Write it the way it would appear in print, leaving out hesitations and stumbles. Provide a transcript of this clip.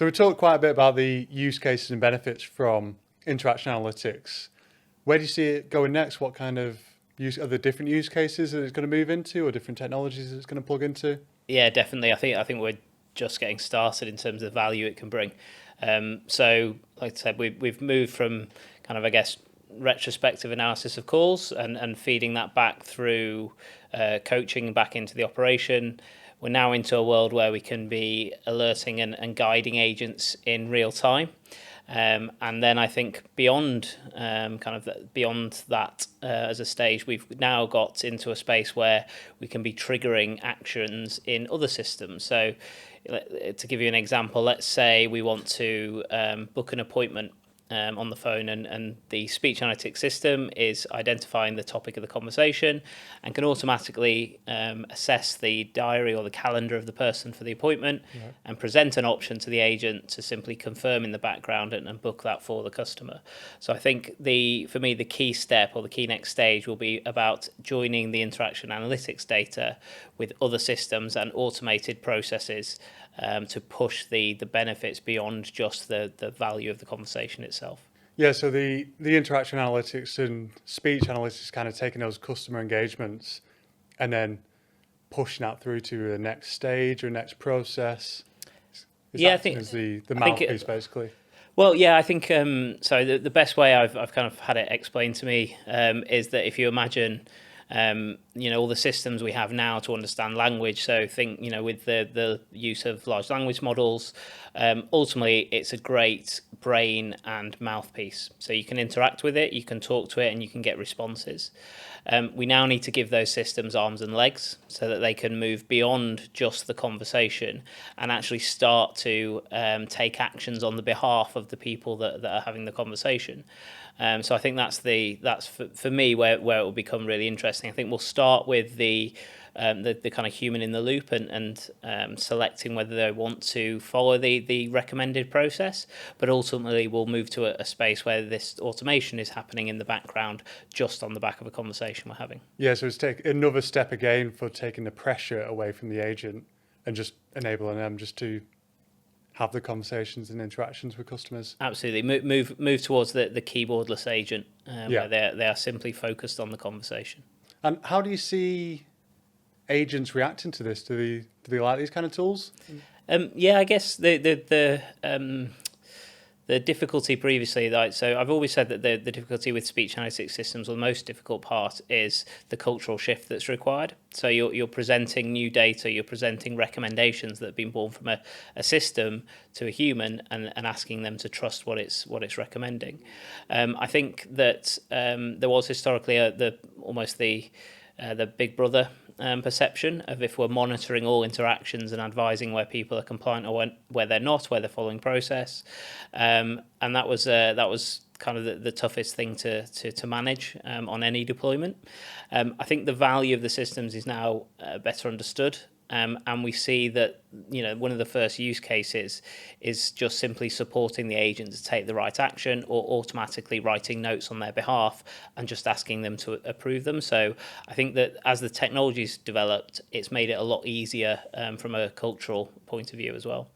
So we talked quite a bit about the use cases and benefits from interaction analytics. Where do you see it going next? What kind of are there different use cases that it's going to move into, or different technologies that it's going to plug into? Yeah, definitely. I think we're just getting started in terms of the value it can bring. So, like I said, we've moved from kind of, I guess, retrospective analysis of calls and feeding that back through coaching back into the operation. We're now into a world where we can be alerting and guiding agents in real time. And then I think beyond beyond that as a stage, we've now got into a space where we can be triggering actions in other systems. So to give you an example, let's say we want to book an appointment on the phone, and the speech analytics system is identifying the topic of the conversation and can automatically assess the diary or the calendar of the person for the appointment, right, and present an option to the agent to simply confirm in the background and book that for the customer. So I think for me, the key step or the key next stage will be about joining the interaction analytics data with other systems and automated processes to push the benefits beyond just the value of the conversation itself. Yeah, so the interaction analytics and speech analytics kind of taking those customer engagements and then pushing that through to the next stage or next process. Yeah, I think as the mouthpiece, basically. Well, yeah, I think so. The best way I've kind of had it explained to me is that if you imagine all the systems we have now to understand language. So think, with the use of large language models, ultimately it's a great brain and mouthpiece. So you can interact with it, you can talk to it, and you can get responses. We now need to give those systems arms and legs so that they can move beyond just the conversation and actually start to take actions on the behalf of the people that are having the conversation. So I think that's for me where it will become really interesting. I think we'll start with the kind of human in the loop and selecting whether they want to follow the recommended process, but ultimately we'll move to a space where this automation is happening in the background just on the back of a conversation we're having. Yeah, so it's take another step again for taking the pressure away from the agent and just enabling them just to have the conversations and interactions with customers. Absolutely, move towards the keyboardless agent, where they are simply focused on the conversation. And how do you see agents reacting to this? Do they like these kind of tools? Yeah, I guess the difficulty previously, so I've always said that the difficulty with speech analytics systems, or the most difficult part, is the cultural shift that's required. So you're presenting new data, you're presenting recommendations that have been born from a system to a human, and asking them to trust what it's recommending. I think that there was historically almost the Big Brother perception of, if we're monitoring all interactions and advising where people are compliant or where they're not, where they're following process, and that was kind of the toughest thing to manage on any deployment. I think the value of the systems is now better understood. And we see that one of the first use cases is just simply supporting the agent to take the right action, or automatically writing notes on their behalf and just asking them to approve them. So I think that as the technology's developed, it's made it a lot easier from a cultural point of view as well.